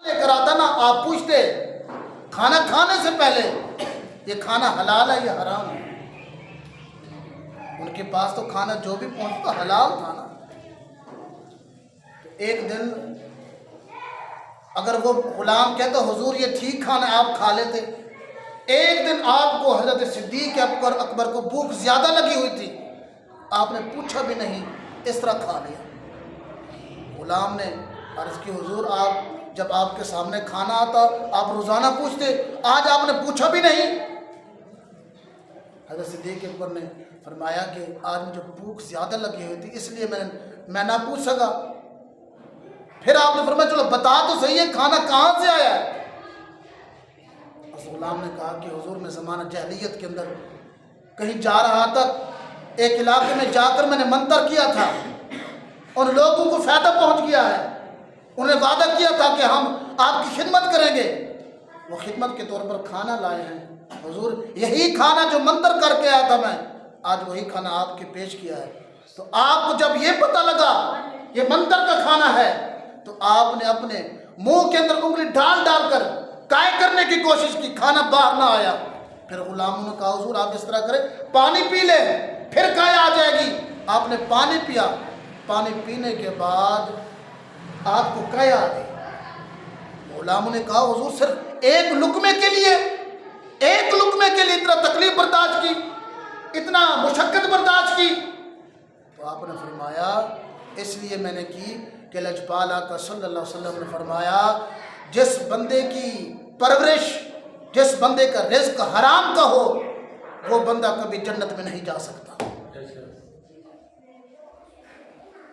لے کر آتا نا آپ پوچھتے کھانا کھانے سے پہلے یہ کھانا حلال ہے یا حرام ہے؟ ان کے پاس تو کھانا جو بھی پہنچتا حلال تھا نا۔ ایک دن اگر وہ غلام کہتا حضور یہ ٹھیک کھانا ہے آپ کھا لیتے، ایک دن آپ کو حضرت صدیق اکبر کو بھوک زیادہ لگی ہوئی تھی، آپ نے پوچھا بھی نہیں، اس طرح کھا لیا۔ غلام نے عرض کی حضور آپ جب آپ کے سامنے کھانا آتا آپ روزانہ پوچھتے، آج آپ نے پوچھا بھی نہیں۔ حضرت صدیق اکبر نے فرمایا کہ آج مجھے بھوک زیادہ لگی ہوئی تھی اس لیے میں نہ پوچھ سکا۔ پھر آپ نے فرمایا چلو بتا تو صحیح ہے کھانا کہاں سے آیا ہے؟ اس غلام نے کہا کہ حضور میں زمانہ جاہلیت کے اندر کہیں جا رہا تھا، ایک علاقے میں جا کر میں نے منتر کیا تھا، ان لوگوں کو فائدہ پہنچ گیا ہے، انہیں وعدہ کیا تھا کہ ہم آپ کی خدمت کریں گے، وہ خدمت کے طور پر کھانا لائے ہیں حضور، یہی کھانا جو منتر کر کے آیا تھا میں آج وہی کھانا آپ کے پیش کیا ہے۔ تو آپ کو جب یہ پتہ لگا یہ منتر کا کھانا ہے تو آپ نے اپنے منہ کے اندر انگلی ڈال ڈال کر قائع کرنے کی کوشش کی، کھانا باہر نہ آیا۔ پھر غلاموں نے کہا حضور آپ اس طرح کریں پانی پی لیں پھر قائع آ جائے گی۔ آپ نے پانی پیا، پانی پینے کے بعد آپ کو قائع آ گئی۔ غلاموں نے کہا حضور صرف ایک لقمے کے لیے اتنا تکلیف برداشت کی، اتنا مشقت برداشت کی؟ تو آپ نے فرمایا اس لیے میں نے کی کہ لجپال آقا صلی اللہ علیہ وسلم نے فرمایا جس بندے کی پرورش، جس بندے کا رزق حرام کا ہو وہ بندہ کبھی جنت میں نہیں جا سکتا۔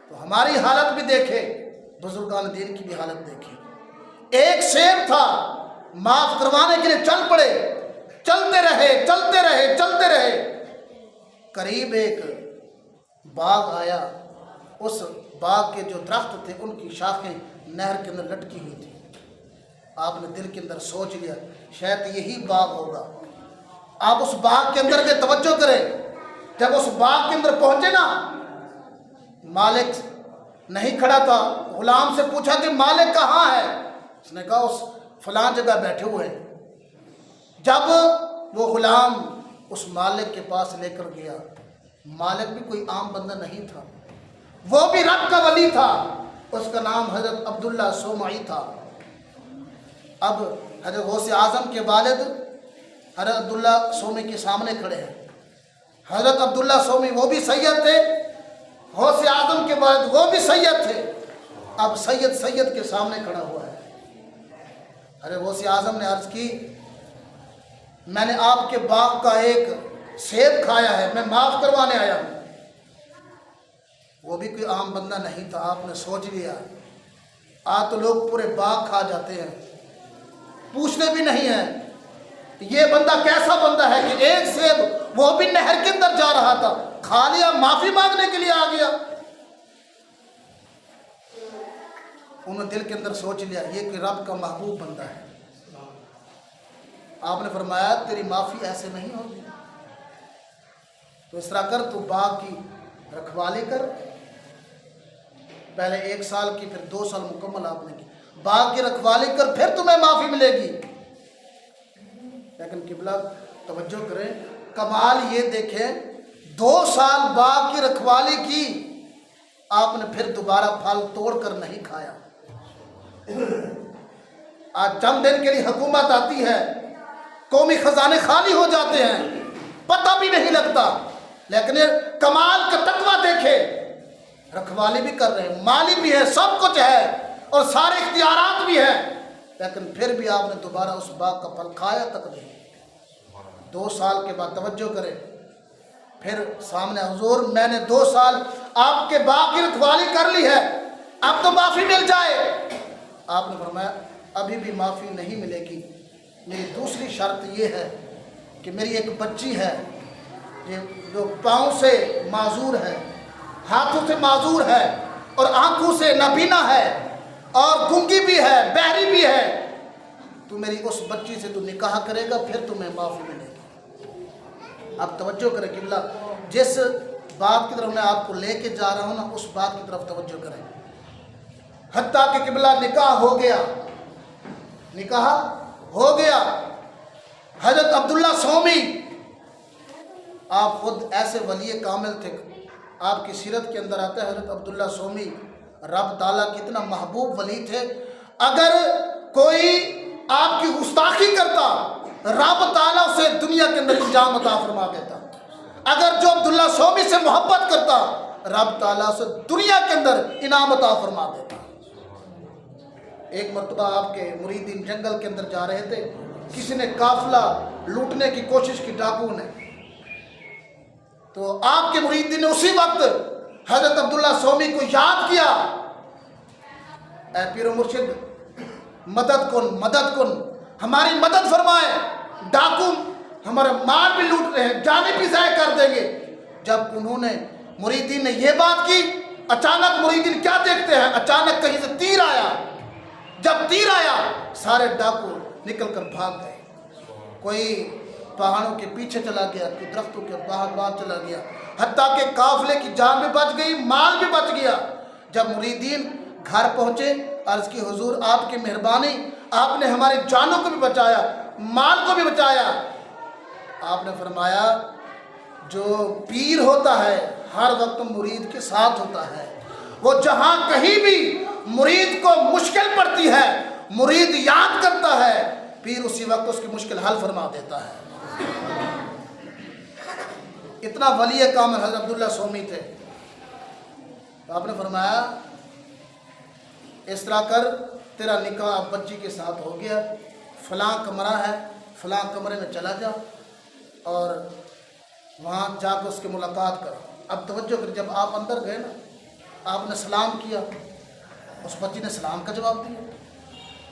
تو ہماری حالت بھی دیکھے، بزرگان دین کی بھی حالت دیکھے۔ ایک سیب تھا، معاف کروانے کے لیے چل پڑے، چلتے رہے، قریب ایک باغ آیا، اس باغ کے جو درخت تھے ان کی شاخیں نہر کے اندر لٹکی ہوئی تھی۔ آپ نے دل کے اندر سوچ لیا شاید یہی باغ ہوگا۔ آپ اس باغ کے اندر کے توجہ کریں، جب اس باغ کے اندر پہنچے نا مالک نہیں کھڑا تھا، غلام سے پوچھا کہ مالک کہاں ہے؟ اس نے کہا اس فلاں جگہ بیٹھے ہوئے ہیں۔ جب وہ غلام اس مالک کے پاس لے کر گیا، مالک بھی کوئی عام بندہ نہیں تھا، وہ بھی رب کا ولی تھا، اس کا نام حضرت عبداللہ سومعی تھا۔ اب حضرت غوث اعظم کے والد حضرت عبداللہ سومی کے سامنے کھڑے ہیں۔ حضرت عبداللہ سومی وہ بھی سید تھے، غوث اعظم کے والد وہ بھی سید تھے۔ اب سید کے سامنے کھڑا ہوا ہے۔ حضرت غوث اعظم نے عرض کی میں نے آپ کے باغ کا ایک سیب کھایا ہے، میں معاف کروانے آیا ہوں۔ وہ بھی کوئی عام بندہ نہیں تھا۔ آپ نے سوچ لیا آج تو لوگ پورے باغ کھا جاتے ہیں، پوچھتے بھی نہیں ہیں یہ بندہ کیسا بندہ ہے کہ ایک سیب وہ بھی نہر کے اندر جا رہا تھا کھا لیا، معافی مانگنے کے لیے آ گیا۔ انہوں نے دل کے اندر سوچ لیا یہ کہ رب کا محبوب بندہ ہے۔ آپ نے فرمایا تیری معافی ایسے نہیں ہوگی، تو اس طرح کر تو باغ کی رکھوالی کر، پہلے 1 سال کی پھر 2 سال مکمل آپ نے کی، باغ کی رکھوالی کر پھر تمہیں معافی ملے گی۔ لیکن قبلہ توجہ کریں، کمال یہ دیکھیں 2 سال باغ کی رکھوالی کی، آپ نے پھر دوبارہ پھل توڑ کر نہیں کھایا۔ آج چند دن کے لیے حکومت آتی ہے، قومی خزانے خالی ہو جاتے ہیں، پتہ بھی نہیں لگتا، لیکن کمال کا تقویٰ دیکھے، رکھوالی بھی کر رہے ہیں، مالی بھی ہے، سب کچھ ہے اور سارے اختیارات بھی ہیں، لیکن پھر بھی آپ نے دوبارہ اس باغ کا پھل کھایا تک نہیں۔ 2 سال کے بعد توجہ کریں، پھر سامنے حضور میں نے 2 سال آپ کے باغ کی رکھوالی کر لی ہے، اب تو معافی مل جائے۔ آپ نے فرمایا ابھی بھی معافی نہیں ملے گی، میری دوسری شرط یہ ہے کہ میری ایک بچی ہے جو پاؤں سے معذور ہے، ہاتھوں سے معذور ہے اور آنکھوں سے نابینا ہے اور گنگی بھی ہے، بہری بھی ہے، تو میری اس بچی سے تو نکاح کرے گا پھر تمہیں معافی ملے گی۔ اب توجہ کریں قبلہ، جس بات کی طرف میں آپ کو لے کے جا رہا ہوں نا اس بات کی طرف توجہ کریں۔ حتیٰ کہ قبلہ نکاح ہو گیا، نکاح ہو گیا۔ حضرت عبداللہ سومی، آپ خود ایسے ولی کامل تھے، آپ کی سیرت کے اندر آتا ہے حضرت عبداللہ سومی رب تعالیٰ کتنا محبوب ولی تھے۔ اگر کوئی آپ کی گستاخی کرتا، رب تعالیٰ اسے دنیا کے اندر انجام عطا فرما دیتا۔ اگر جو عبداللہ سومی سے محبت کرتا، رب تعالیٰ اسے دنیا کے اندر انعام عطا فرما دیتا۔ ایک مرتبہ آپ کے مریدین جنگل کے اندر جا رہے تھے، کسی نے قافلہ لوٹنے کی کوشش کی، ڈاکو نے، تو آپ کے مریدین نے اسی وقت حضرت عبداللہ سومی کو یاد کیا، اے پیر و مرشد مدد کن، ہماری مدد فرمائے، ڈاکو ہمارا مال بھی لوٹ رہے ہیں، جانیں بھی ضائع کر دیں گے۔ جب انہوں نے مریدین نے یہ بات کی، اچانک مریدین کیا دیکھتے ہیں، اچانک کہیں سے تیر آیا۔ جب تیر آیا سارے ڈاکو نکل کر بھاگ گئے، کوئی پہاڑوں کے پیچھے چلا گیا، کوئی درختوں کے باہر چلا گیا، حتیٰ کہ قافلے کی جان بھی بچ گئی، مال بھی بچ گیا۔ جب مریدین گھر پہنچے، عرض کی حضور آپ کی مہربانی، آپ نے ہماری جانوں کو بھی بچایا، مال کو بھی بچایا۔ آپ نے فرمایا جو پیر ہوتا ہے ہر وقت مرید کے ساتھ ہوتا ہے، وہ جہاں کہیں بھی مرید کو مشکل پڑتی ہے، مرید یاد کرتا ہے، پیر اسی وقت اس کی مشکل حل فرما دیتا ہے۔ اتنا ولی کامل حضرت عبداللہ سومی تھے۔ تو آپ نے فرمایا اس طرح کر، تیرا نکاح اب بچی کے ساتھ ہو گیا، فلاں کمرہ ہے، فلاں کمرے میں چلا جا اور وہاں جا کے اس کی ملاقات کر۔ اب توجہ کر، جب آپ اندر گئے نا، آپ نے سلام کیا، اس بچی نے سلام کا جواب دیا،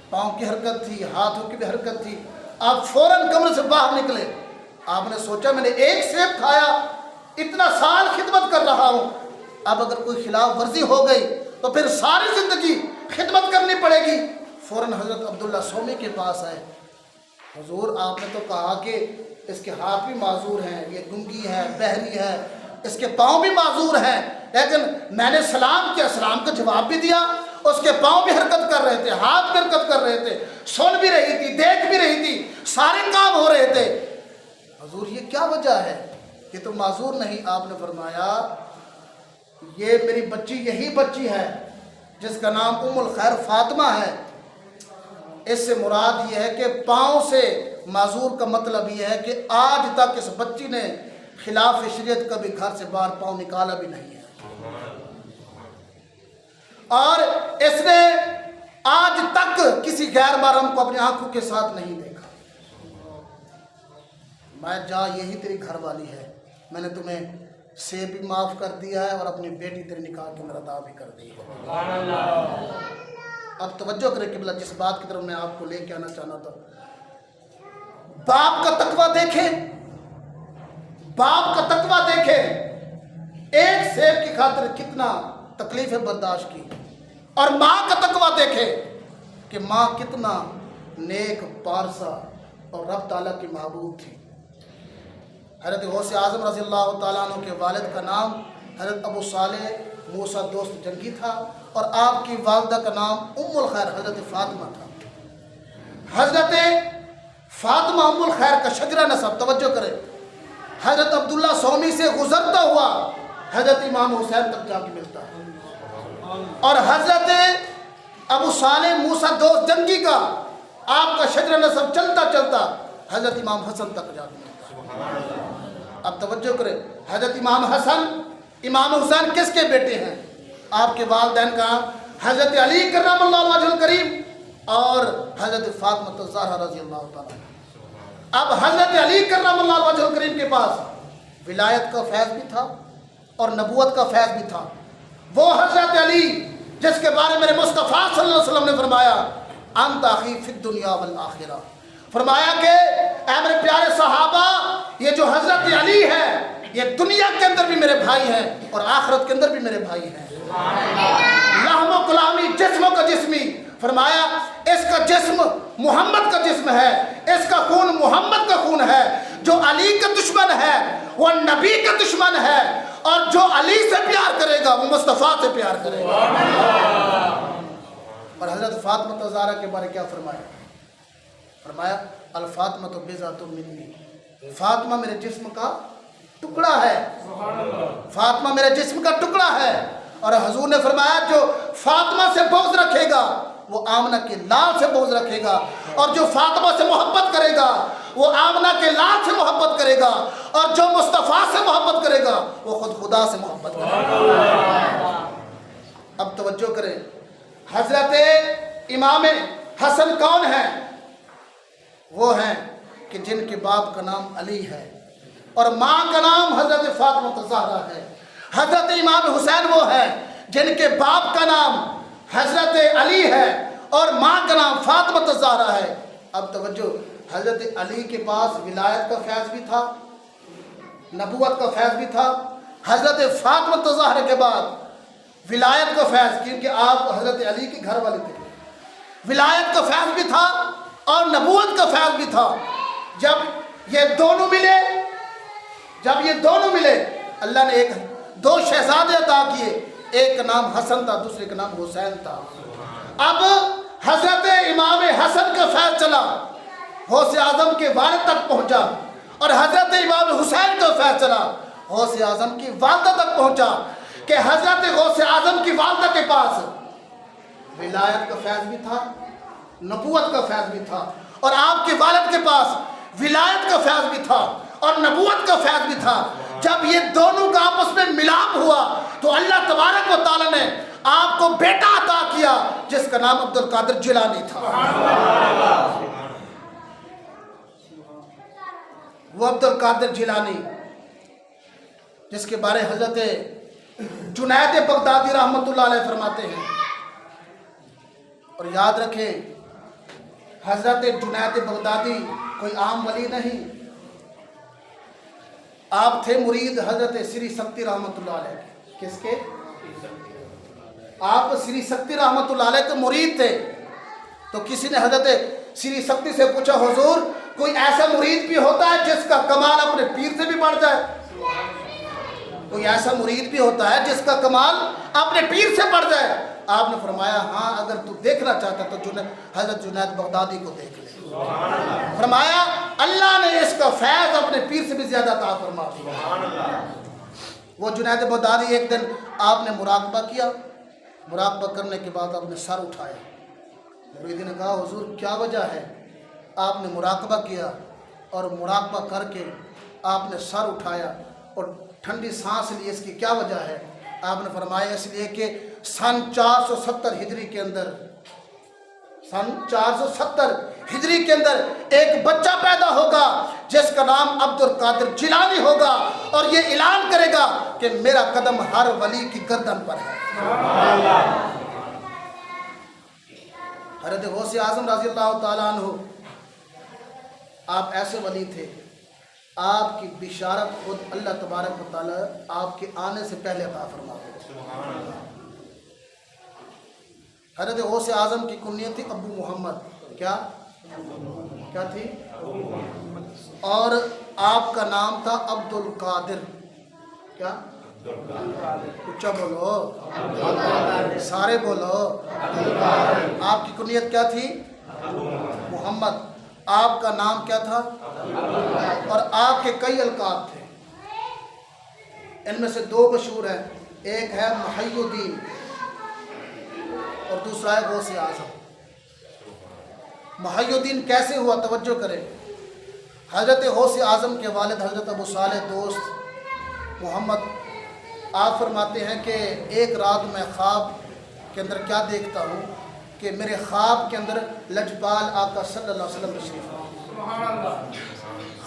پاؤں کی حرکت تھی، ہاتھوں کی بھی حرکت تھی، آپ فوراً کمرے سے باہر نکلے۔ آپ نے سوچا میں نے ایک سیب کھایا، اتنا سال خدمت کر رہا ہوں، اب اگر کوئی خلاف ورزی ہو گئی تو پھر ساری زندگی خدمت کرنی پڑے گی۔ فوراً حضرت عبداللہ سومی کے پاس آئے، حضور آپ نے تو کہا کہ اس کے ہاتھ بھی معذور ہیں، یہ گنگی ہے، بہری ہے، اس کے پاؤں بھی معذور ہیں، لیکن میں نے سلام کیا، سلام کا جواب بھی دیا، اس کے پاؤں بھی حرکت کر رہے تھے، ہاتھ بھی حرکت کر رہے تھے، سن بھی رہی تھی، دیکھ بھی رہی تھی، سارے کام ہو رہے تھے، حضور یہ کیا وجہ ہے، یہ تو معذور نہیں۔ آپ نے فرمایا یہ میری بچی یہی بچی ہے جس کا نام ام الخیر فاطمہ ہے، اس سے مراد یہ ہے کہ پاؤں سے معذور کا مطلب یہ ہے کہ آج تک اس بچی نے خلاف شریعت کبھی گھر سے باہر پاؤں نکالا بھی نہیں ہے، اور اس نے آج تک کسی غیر محرم کو اپنی آنکھوں کے ساتھ نہیں دیکھا۔ میں جا یہی تیری گھر والی ہے، میں نے تمہیں سے بھی معاف کر دیا ہے اور اپنی بیٹی تیرے نکاح کے اندر ادا بھی کر دی ہے۔ اب توجہ کرے قبلہ، جس بات کی طرف میں آپ کو لے کے آنا چاہنا تھا، باپ کا تقویٰ دیکھیں، باپ کا تقویٰ دیکھیں، ایک سیب کی خاطر کتنا تکلیفیں برداشت کی، اور ماں کا تقویٰ دیکھیں کہ ماں کتنا نیک پارسا اور رب تعالیٰ کی محبوب تھی۔ حضرت غوث اعظم رضی اللہ تعالیٰ عنہ کے والد کا نام حضرت ابو صالح موسیٰ دوست جنگی تھا، اور آپ کی والدہ کا نام ام الخیر حضرت فاطمہ تھا۔ حضرت فاطمہ ام الخیر کا شجرہ نسب، توجہ کریں، حضرت عبداللہ سومی سے گزرتا ہوا حضرت امام حسین تک جا کے ملتا ہے، اور حضرت ابو صالح موسیٰ دوست جنگی کا آپ کا شجرہ نسب چلتا چلتا حضرت امام حسن تک جا کے ملتا ہے۔ اب توجہ کریں، حضرت امام حسن امام حسین کس کے بیٹے ہیں؟ آپ کے والدین کا حضرت علی کرم اللہ وجہ الکریم اور حضرت فاطمہ الزہرا رضی اللہ تعالیٰ۔ اب حضرت علی کرم اللہ وجہ الکریم کے پاس ولایت کا فیض بھی تھا اور نبوت کا فیض بھی تھا۔ وہ حضرت علی جس کے بارے میں مصطفیٰ صلی اللہ علیہ وسلم نے فرمایا انت اخی فی الدنیا والآخرہ، فرمایا کہ اے میرے پیارے صحابہ، یہ جو حضرت علی ہے یہ دنیا کے اندر بھی میرے بھائی ہیں اور آخرت کے اندر بھی میرے بھائی ہیں۔ لحم و کلامی، جسم کا جسمی، فرمایا اس کا جسم محمد کا جسم ہے، اس کا خون محمد کا خون ہے، جو علی کا دشمن ہے وہ نبی کا دشمن ہے، اور جو علی سے پیار کرے گا وہ مصطفیٰ سے پیار کرے گا۔ اور حضرت فاطمہ الزہرا کے بارے کیا فرمایا؟ فرمایا الفاطمہ تو بیضۃ منی، فاطمہ میرے جسم کا ٹکڑا ہے، فاطمہ میرے جسم کا ٹکڑا ہے۔ اور حضور نے فرمایا جو فاطمہ سے بغض رکھے گا وہ آمنہ کے لال سے بغض رکھے گا، اور جو فاطمہ سے محبت کرے گا وہ آمنہ کے لال سے محبت کرے گا، اور جو مصطفیٰ سے محبت کرے گا وہ خود خدا سے محبت کرے گا۔ اب توجہ کریں، حضرت امام حسن کون ہیں؟ وہ ہیں کہ جن کے باپ کا نام علی ہے اور ماں کا نام حضرت فاطمہ الزہرا ہے۔ حضرت امام حسین وہ ہیں جن کے باپ کا نام حضرت علی ہے اور ماں کا نام فاطمہ الزہرا ہے۔ اب توجہ، حضرت علی کے پاس ولایت کا فیض بھی تھا، نبوت کا فیض بھی تھا۔ حضرت فاطمہ الزہرا کے بعد ولایت کا فیض، کیونکہ آپ حضرت علی کے گھر والے تھے، ولایت کا فیض بھی تھا اور نبوت کا فیض بھی تھا۔ جب یہ دونوں ملے اللہ نے دو شہزادے عطا کیے، ایک کا نام حسن تھا، دوسرے کا نام حسین تھا۔ اب حضرت امام حسن کا فیض چلا، غوث اعظم کے والد تک پہنچا، اور حضرت امام حسین کا فیض چلا، غوث اعظم کی والدہ تک پہنچا، کہ حضرت غوث اعظم کی والدہ کے پاس ولایت کا فیض بھی تھا، نبوت کا فیض بھی تھا، اور آپ کے والد کے پاس ولایت کا فیض بھی تھا اور نبوت کا فیض بھی تھا۔ جب یہ دونوں کا آپس میں ملاپ ہوا تو اللہ تبارک و تعالیٰ نے آپ کو بیٹا عطا کیا جس کا نام عبد القادر جیلانی تھا۔ وہ عبد القادر جیلانی جس کے بارے حضرت جنید بغدادی رحمۃ اللہ علیہ فرماتے ہیں، اور یاد رکھیں حضرت جنید بغدادی کوئی عام ولی نہیں، آپ تھے مرید حضرت سری سکتی رحمۃ اللہ علیہ۔ کس کے؟ آپ سری سکتی رحمۃ اللہ علیہ کے مرید تھے۔ تو کسی نے حضرت سری سکتی سے پوچھا حضور کوئی ایسا مرید بھی ہوتا ہے جس کا کمال اپنے پیر سے بھی بڑھ جائے؟ کوئی ایسا مرید بھی ہوتا ہے جس کا کمال اپنے پیر سے بڑھ جائے؟ آپ نے فرمایا ہاں، اگر تو دیکھنا چاہتا تو حضرت جنید بغدادی کو دیکھ لے۔ فرمایا اللہ نے اس کا فیض اپنے پیر سے بھی زیادہ عطا فرما دیا۔ وہ جنید بغدادی ایک دن آپ نے مراقبہ کیا، مراقبہ کرنے کے بعد آپ نے سر اٹھایا۔ مریدی نے کہا حضور کیا وجہ ہے؟ آپ نے مراقبہ کیا اور مراقبہ کر کے آپ نے سر اٹھایا اور ٹھنڈی سانس لی، اس کی کیا وجہ ہے؟ آپ نے فرمایا اس لیے کہ سن 470 ہجری کے اندر، سن 470 ہجری کے اندر ایک بچہ پیدا ہوگا جس کا نام عبد القادر جیلانی ہوگا، اور یہ اعلان کرے گا کہ میرا قدم ہر ولی کی گردن پر ہے۔ حضرت غوث اعظم رضی اللہ تعالیٰ عنہ، آپ ایسے ولی تھے، آپ کی بشارت خود اللہ تبارک و تعالیٰ آپ کے آنے سے پہلے عطا فرما دے۔ حضرت غوث اعظم کی کنیت تھی ابو محمد، کیا تھی؟ اور آپ کا نام تھا عبد القادر، کیا؟ اچھا بولو، سارے بولو۔ آپ کی کنیت کیا تھی؟ محمد۔ آپ کا نام کیا تھا؟ اور آپ کے کئی القاب تھے، ان میں سے دو مشہور ہیں، ایک ہے محی الدین اور دوسرا ہے غوث اعظم۔ محی الدین کیسے ہوا؟ توجہ کریں، حضرت غوث اعظم کے والد حضرت ابو صالح دوست محمد، آپ فرماتے ہیں کہ ایک رات میں خواب کے اندر کیا دیکھتا ہوں کہ میرے خواب کے اندر لجپال آقا صلی اللہ علیہ وسلم تشریف لائے۔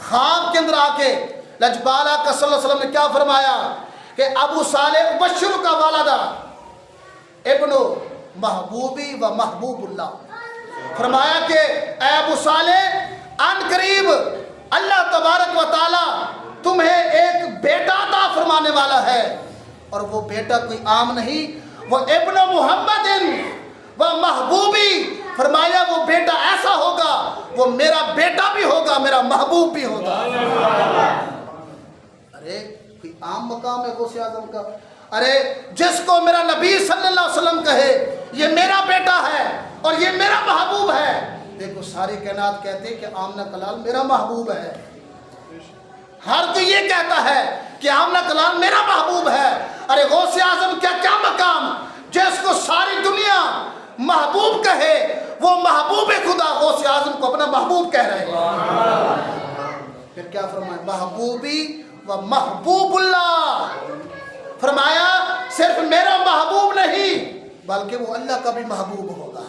خواب کے اندر آ کے لجپال آقا صلی اللہ علیہ وسلم نے کیا فرمایا کہ ابو صالح ابشر کا والدہ ابن محبوبی و محبوب اللہ، فرمایا کہ اے ابو صالح ان قریب اللہ تبارک و تعالی تمہیں ایک بیٹا عطا فرمانے والا ہے، اور وہ بیٹا کوئی عام نہیں، وہ ابن محمد و محبوبی، فرمایا وہ بیٹا ایسا ہوگا، وہ میرا بیٹا بھی ہوگا، میرا محبوب بھی ہوگا۔ ارے کوئی عام مقام ہے غوث اعظم کا؟ ارے جس کو میرا نبی صلی اللہ علیہ وسلم کہے یہ میرا بیٹا ہے اور یہ میرا محبوب ہے، دیکھو ساری کائنات کہتے ہیں کہ آمنہ کلال میرا محبوب ہے، ہر کوئی یہ کہتا ہے کہ آمنہ کلال میرا محبوب ہے۔ ارے غوث اعظم کیا مقام جس کو ساری دنیا محبوب کہے، وہ محبوب خدا غوث اعظم کو اپنا محبوب کہہ رہے ہیں۔ پھر کیا فرمایا؟ محبوبی و محبوب اللہ، فرمایا صرف میرا محبوب نہیں بلکہ وہ اللہ کا بھی محبوب ہوگا۔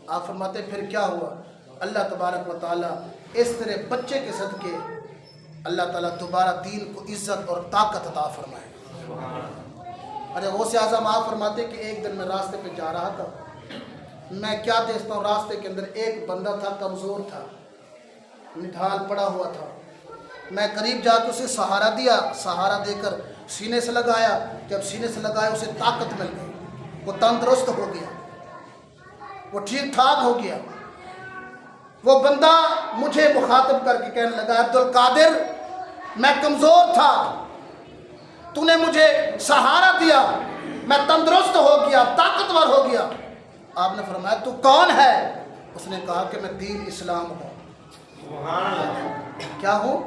آپ فرماتے پھر کیا ہوا؟ اللہ تبارک و تعالیٰ اس طرح بچے کے صدقے اللہ تعالیٰ دوبارہ دین کو عزت اور طاقت عطا فرمائے۔ ارے غوث اعظم آپ فرماتے کہ ایک دن میں راستے پہ جا رہا تھا، میں کیا دیکھتا ہوں راستے کے اندر ایک بندہ تھا، کمزور تھا، نڈھال پڑا ہوا تھا۔ میں قریب جا کے اسے سہارا دیا، سہارا دے کر سینے سے لگایا، جب سینے سے لگایا اسے طاقت مل گئی، وہ تندرست ہو گیا، وہ ٹھیک ٹھاک ہو گیا۔ وہ بندہ مجھے مخاطب کر کے کہنے لگا عبدالقادر میں کمزور تھا، تو نے مجھے سہارا دیا، میں تندرست ہو گیا، طاقتور ہو گیا۔ آپ نے فرمایا تو کون ہے؟ اس نے کہا کہ میں دین اسلام ہوں۔ کیا ہوں؟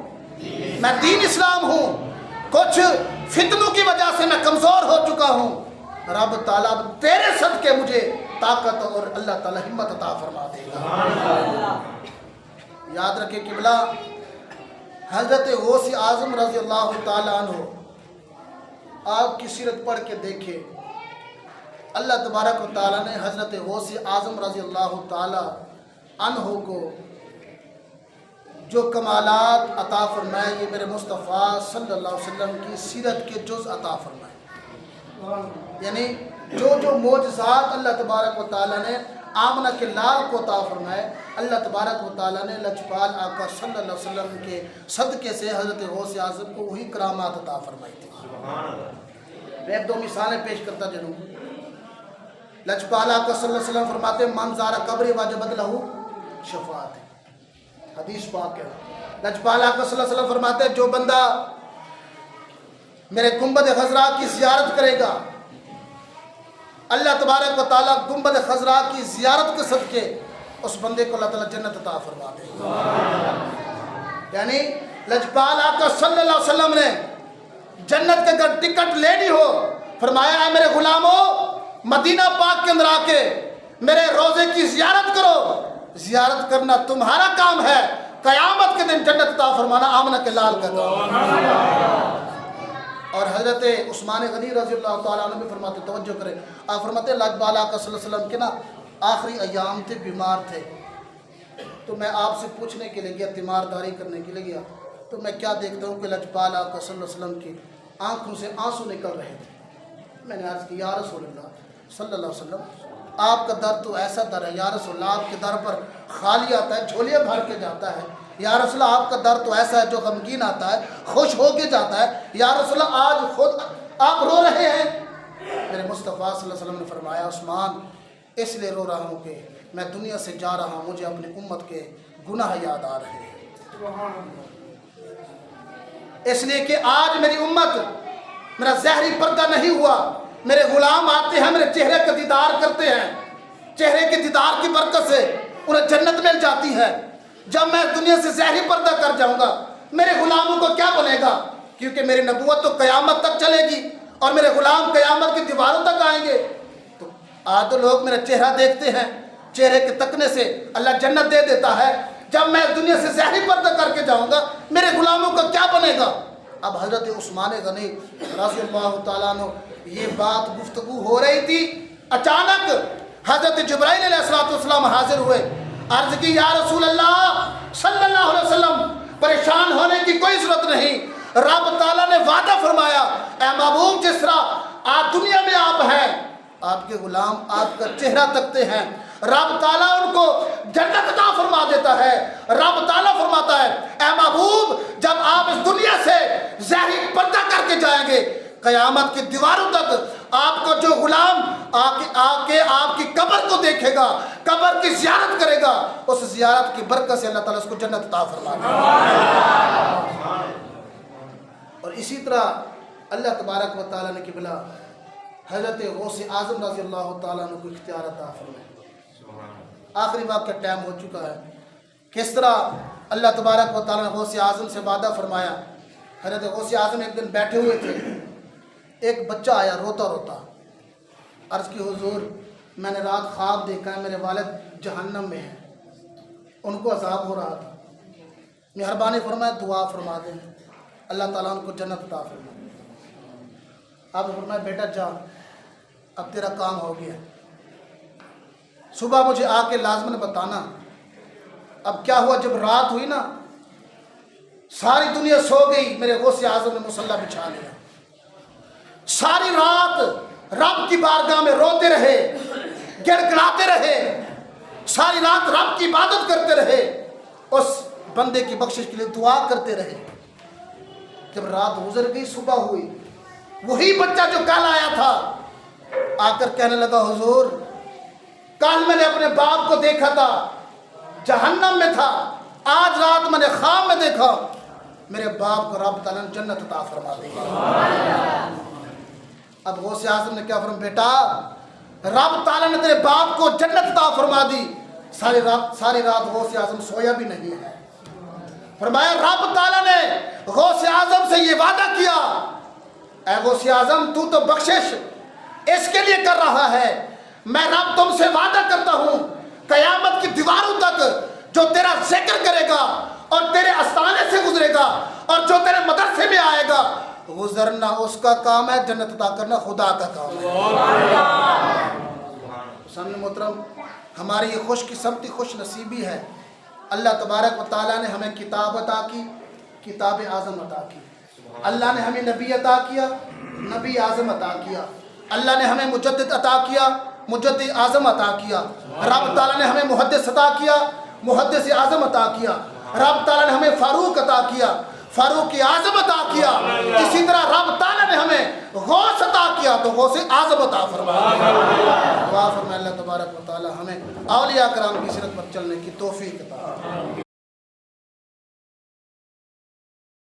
میں دین اسلام ہوں، کچھ فتنوں کی وجہ سے میں کمزور ہو چکا ہوں، رب تعالیٰ تیرے صدقے مجھے طاقت اور اللہ تعالیٰ ہمت عطا فرما دے گا۔ یاد رکھیں قبلہ، حضرت غوث اعظم رضی اللہ تعالیٰ عنہ، آپ کی سیرت پڑھ کے دیکھیں، اللہ تبارک و تعالیٰ نے حضرت غوث اعظم رضی اللہ تعالیٰ عنہ کو جو کمالات عطا فرمائے، یہ میرے مصطفیٰ صلی اللہ علیہ وسلم کی سیرت کے جز عطا فرمائے، یعنی جو معجزات اللہ تبارک و تعالیٰ نے آمنہ کے لال کو عطا فرمائے، اللہ تبارک و تعالیٰ نے لجپال آقا صلی اللہ علیہ وسلم کے صدقے سے حضرت غوث اعظم کو وہی کرامات عطا فرمائی تھی۔ میں ایک دو مثالیں پیش کرتا چلوں۔ لجپال آقا صلی اللہ علیہ وسلم فرماتے من زار قبری واجبت لہو شفاعت، حدیث پاک ہے۔ لجپال آقا صلی اللہ علیہ وسلم فرماتے جو بندہ میرے گنبد خضرا کی زیارت کرے گا، اللہ تبارک و تعالیٰ گنبد خضرا کی زیارت کے صدقے اس بندے کو اللہ تعالیٰ جنت عطا فرما دے گا۔ یعنی لجپال آقا صلی اللہ علیہ وسلم نے جنت کے اگر ٹکٹ لینی ہو، فرمایا ہے میرے غلاموں مدینہ پاک کے اندر آ کے میرے روزے کی زیارت کرو، زیارت کرنا تمہارا کام ہے، قیامت کے دن جنت عطا فرمانا آمنہ کے لال کا کام ہے۔ اور حضرت عثمان غنی رضی اللہ تعالیٰ عنہ بھی فرماتے، توجہ کریں، آپ فرماتے لجپال آقا صلی اللہ علیہ وسلم کے نا آخری ایام تھے، بیمار تھے، تو میں آپ سے پوچھنے کے لیے گیا، تیمارداری کرنے کے لیے گیا، تو میں کیا دیکھتا ہوں کہ لجپال آقا صلی اللہ علیہ وسلم کی آنکھوں سے آنسو نکل رہے تھے۔ میں نے عرض کی یا رسول اللہ صلی اللہ علیہ وسلم، آپ کا در تو ایسا در ہے، یا رسول اللہ آپ کے در پر خالی آتا ہے، جھولیاں بھر کے جاتا ہے، یا رسول اللہ آپ کا در تو ایسا ہے جو غمگین آتا ہے، خوش ہو کے جاتا ہے، یا رسول اللہ آج خود آپ رو رہے ہیں۔ میرے مصطفیٰ صلی اللہ علیہ وسلم نے فرمایا عثمان اس لیے رو رہا ہوں کہ میں دنیا سے جا رہا ہوں، مجھے اپنی امت کے گناہ یاد آ رہے ہیں، اس لیے کہ آج میری امت میرا ظاہری پردہ نہیں ہوا، میرے غلام آتے ہیں میرے چہرے کا دیدار کرتے ہیں، چہرے کے دیدار کی برکت سے انہیں جنت مل جاتی ہے۔ جب میں دنیا سے ظاہری پردہ کر جاؤں گا میرے غلاموں کو کیا بنے گا؟ کیونکہ میری نبوت تو قیامت تک چلے گی اور میرے غلام قیامت کی دیواروں تک آئیں گے۔ تو آج تو لوگ میرا چہرہ دیکھتے ہیں، چہرے کے تکنے سے اللہ جنت دے دیتا ہے، جب میں دنیا سے ظاہری پردہ کر کے جاؤں گا میرے غلاموں کا کیا بنے گا؟ اب حضرت عثمان غنی رضی اللہ تعالیٰ عنہ یہ بات گفتگو ہو رہی تھی، اچانک حضرت جبرائیل علیہ السلام حاضر ہوئے، عرض کی یا رسول اللہ صلی اللہ علیہ وسلم پریشان ہونے کی کوئی ضرورت نہیں، رب تعالیٰ نے وعدہ فرمایا اے محبوب جس طرح آج دنیا میں آپ ہیں، آپ کے غلام آپ کا چہرہ تکتے ہیں، رب تعالیٰ ان کو جنت عطا فرما دیتا ہے۔ رب تعالیٰ فرماتا ہے اے محبوب جب آپ اس دنیا سے ظاہری پردہ کر کے جائیں گے قیامت کی دیواروں تک آپ کو جو غلام آ کے آپ کی قبر کو دیکھے گا، قبر کی زیارت کرے گا، اس زیارت کی برکت سے اللہ تعالیٰ اس کو جنت عطا فرما دے گا۔ اور اسی طرح اللہ تبارک و تعالیٰ نے قبلہ حضرت غوث اعظم رضی اللہ تعالیٰ عنہ کو اختیار عطا فرمایا۔ آخری واقعہ ٹائم ہو چکا ہے. کس طرح اللہ تبارک و تعالیٰ نے غوث اعظم سے وعدہ فرمایا. حضرت غوث اعظم ایک دن بیٹھے ہوئے تھے, ایک بچہ آیا روتا روتا. عرض کی حضور میں نے رات خواب دیکھا ہے میرے والد جہنم میں ہیں, ان کو عذاب ہو رہا تھا. مہربانی فرمائے دعا فرما دیں اللہ تعالیٰ ان کو جنت عطا فرمائے. آپ نے فرمایا بیٹا جا اب تیرا کام ہو گیا, صبح مجھے آ کے لازماً بتانا. اب کیا ہوا جب رات ہوئی نا, ساری دنیا سو گئی, میرے غوث اعظم نے مصلی بچھا لیا. ساری رات رب کی بارگاہ میں روتے رہے, گڑ گڑاتے رہے, ساری رات رب کی عبادت کرتے رہے, اس بندے کی بخشش کے لیے دعا کرتے رہے. جب رات گزر گئی صبح ہوئی, وہی بچہ جو کل آیا تھا آ کر کہنے لگا حضور کل میں نے اپنے باپ کو دیکھا تھا جہنم میں تھا, آج رات میں نے خواب میں دیکھا میرے باپ کو رب تعالیٰ نے جنت عطا فرما دی. اب غوث اعظم نے کیا فرمایا بیٹا رب تعالیٰ نے تیرے باپ کو جنت عطا فرما دی. ساری رات غوث اعظم سویا بھی نہیں ہے. فرمایا رب تعالیٰ نے غوث اعظم سے یہ وعدہ کیا, اے غوث اعظم تو بخشش اس کے لیے کر رہا ہے, میں رب تم سے وعدہ کرتا ہوں قیامت کی دیواروں تک جو تیرا ذکر کرے گا اور تیرے استانے سے گزرے گا اور جو تیرے مدرسے میں آئے گا, گزرنا اس کا کام ہے, جنت عطا کرنا خدا کا کام ہے. سامنے محترم ہماری یہ خوش قسمتی خوش نصیبی ہے, اللہ تبارک و تعالیٰ نے ہمیں کتاب عطا کی, کتاب اعظم عطا کی. اللہ نے ہمیں نبی عطا کیا, نبی اعظم عطا کیا. اللہ نے ہمیں مجدد عطا کیا, مجدد اعظم عطا کیا. رب تعالیٰ نے ہمیں محدث عطا کیا, محدث اعظم عطا کیا. رب تعالیٰ نے ہمیں فاروق عطا کیا, فاروق اعظم عطا کیا. اسی طرح رب تعالیٰ نے ہمیں غوث عطا کیا تو غوث اعظم عطا فرمایا. دعا فرمائے اللہ تبارک و تعالیٰ ہمیں اولیاء کرام کی سیرت پر چلنے کی توفیق عطا.